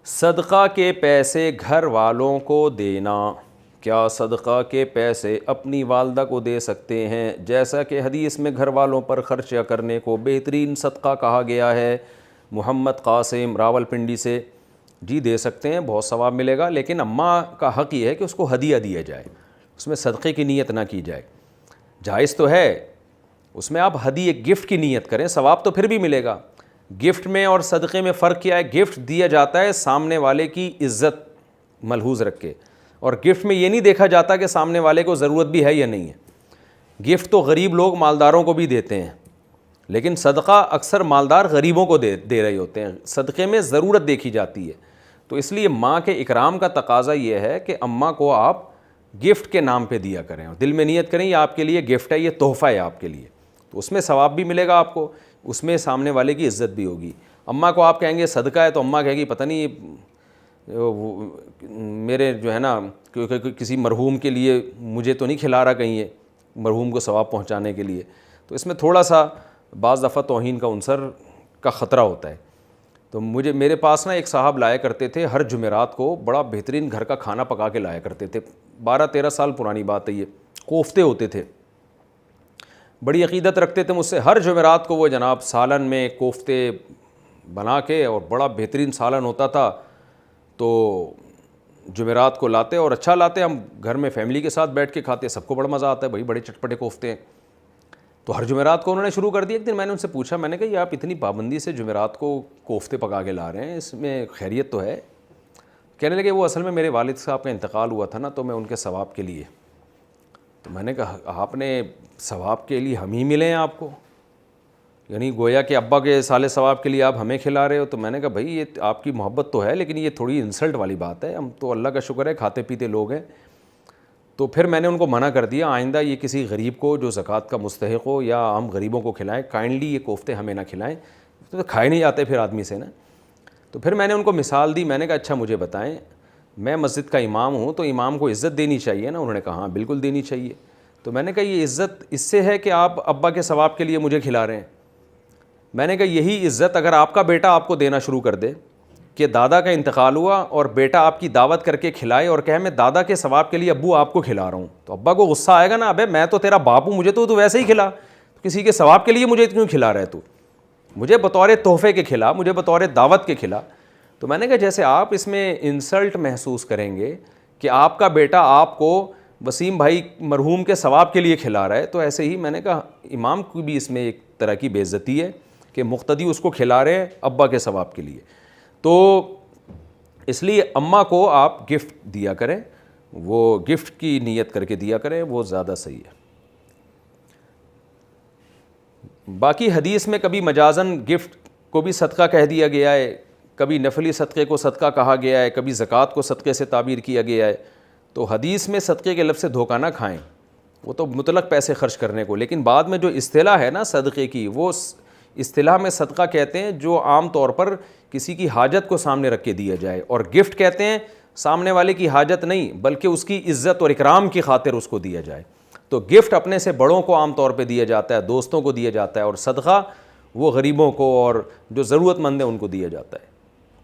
صدقہ کے پیسے گھر والوں کو دینا، کیا صدقہ کے پیسے اپنی والدہ کو دے سکتے ہیں؟ جیسا کہ حدیث میں گھر والوں پر خرچہ کرنے کو بہترین صدقہ کہا گیا ہے۔ محمد قاسم راولپنڈی سے، جی دے سکتے ہیں، بہت ثواب ملے گا، لیکن اماں کا حق یہ ہے کہ اس کو ہدیہ دیا جائے، اس میں صدقے کی نیت نہ کی جائے۔ جائز تو ہے، اس میں آپ ہدیہ گفٹ کی نیت کریں، ثواب تو پھر بھی ملے گا۔ گفٹ میں اور صدقے میں فرق کیا ہے؟ گفٹ دیا جاتا ہے سامنے والے کی عزت ملحوظ رکھ کے، اور گفٹ میں یہ نہیں دیکھا جاتا کہ سامنے والے کو ضرورت بھی ہے یا نہیں ہے۔ گفٹ تو غریب لوگ مالداروں کو بھی دیتے ہیں، لیکن صدقہ اکثر مالدار غریبوں کو دے رہے ہوتے ہیں، صدقے میں ضرورت دیکھی جاتی ہے۔ تو اس لیے ماں کے اکرام کا تقاضا یہ ہے کہ اماں کو آپ گفٹ کے نام پہ دیا کریں، دل میں نیت کریں یہ آپ کے لیے گفٹ ہے، یہ تحفہ ہے آپ کے لیے، تو اس میں ثواب بھی ملے گا آپ کو، اس میں سامنے والے کی عزت بھی ہوگی۔ اماں کو آپ کہیں گے صدقہ ہے، تو اماں کہے گی پتہ نہیں میرے جو ہے نا کسی مرحوم کے لیے مجھے تو نہیں کھلا رہا کہیں، یہ مرحوم کو ثواب پہنچانے کے لیے، تو اس میں تھوڑا سا بعض دفعہ توہین کا عنصر کا خطرہ ہوتا ہے۔ تو میرے پاس نا ایک صاحب لایا کرتے تھے، ہر جمعرات کو بڑا بہترین گھر کا کھانا پکا کے لایا کرتے تھے، 12-13 سال پرانی بات ہے یہ، کوفتے ہوتے تھے، بڑی عقیدت رکھتے تھے مجھ سے، ہر جمعرات کو وہ جناب سالن میں کوفتے بنا کے، اور بڑا بہترین سالن ہوتا تھا، تو جمعرات کو لاتے اور اچھا لاتے، ہم گھر میں فیملی کے ساتھ بیٹھ کے کھاتے، سب کو بڑا مزہ آتا ہے بھائی، بڑے چٹپٹے کوفتے ہیں، تو ہر جمعرات کو انہوں نے شروع کر دیا۔ ایک دن میں نے ان سے پوچھا، میں نے کہا یہ آپ اتنی پابندی سے جمعرات کو کوفتے پکا کے لا رہے ہیں، اس میں خیریت تو ہے؟ کہنے لگے وہ اصل میں میرے والد صاحب کا انتقال ہوا تھا نا، تو میں ان کے ثواب کے لیے، تو میں نے کہا آپ نے ثواب کے لیے ہم ہی ملے ہیں آپ کو، یعنی گویا کہ ابا کے سالے ثواب کے لیے آپ ہمیں کھلا رہے ہو؟ تو میں نے کہا بھائی یہ آپ کی محبت تو ہے، لیکن یہ تھوڑی انسلٹ والی بات ہے، ہم تو اللہ کا شکر ہے کھاتے پیتے لوگ ہیں۔ تو پھر میں نے ان کو منع کر دیا، آئندہ یہ کسی غریب کو جو زکوٰۃ کا مستحق ہو یا ہم غریبوں کو کھلائیں، کائنڈلی یہ کوفتے ہمیں نہ کھلائیں، تو کھائے نہیں جاتے پھر آدمی سے نا۔ تو پھر میں نے ان کو مثال دی، میں نے کہا اچھا مجھے بتائیں، میں مسجد کا امام ہوں تو امام کو عزت دینی چاہیے نا؟ انہوں نے کہا ہاں بالکل دینی چاہیے۔ تو میں نے کہا یہ عزت اس سے ہے کہ آپ ابا کے ثواب کے لیے مجھے کھلا رہے ہیں؟ میں نے کہا یہی عزت اگر آپ کا بیٹا آپ کو دینا شروع کر دے کہ دادا کا انتقال ہوا اور بیٹا آپ کی دعوت کر کے کھلائے اور کہے میں دادا کے ثواب کے لیے ابو آپ کو کھلا رہا ہوں، تو ابا کو غصہ آئے گا نا، ابے میں تو تیرا باپ ہوں، مجھے تو ویسے ہی کھلا، کسی کے ثواب کے لیے مجھے کیوں کھلا رہا ہے تو؟ مجھے بطور تحفے کے کھلا، مجھے بطور دعوت کے کھلا۔ تو میں نے کہا جیسے آپ اس میں انسلٹ محسوس کریں گے کہ آپ کا بیٹا آپ کو وسیم بھائی مرحوم کے ثواب کے لیے کھلا رہا ہے، تو ایسے ہی میں نے کہا امام کی بھی اس میں ایک طرح کی بے عزتی ہے کہ مقتدی اس کو کھلا رہے ہیں ابا کے ثواب کے لیے۔ تو اس لیے اماں کو آپ گفٹ دیا کریں، وہ گفٹ کی نیت کر کے دیا کریں، وہ زیادہ صحیح ہے۔ باقی حدیث میں کبھی مجازن گفٹ کو بھی صدقہ کہہ دیا گیا ہے، کبھی نفلی صدقے کو صدقہ کہا گیا ہے، کبھی زکوٰۃ کو صدقے سے تعبیر کیا گیا ہے۔ تو حدیث میں صدقے کے لفظ سے دھوکہ نہ کھائیں، وہ تو مطلق پیسے خرچ کرنے کو، لیکن بعد میں جو اصطلاح ہے نا صدقے کی، وہ اصطلاح میں صدقہ کہتے ہیں جو عام طور پر کسی کی حاجت کو سامنے رکھ کے دیا جائے، اور گفٹ کہتے ہیں سامنے والے کی حاجت نہیں بلکہ اس کی عزت اور اکرام کی خاطر اس کو دیا جائے۔ تو گفٹ اپنے سے بڑوں کو عام طور پہ دیا جاتا ہے، دوستوں کو دیا جاتا ہے، اور صدقہ وہ غریبوں کو اور جو ضرورت مند ہیں ان کو دیا جاتا ہے۔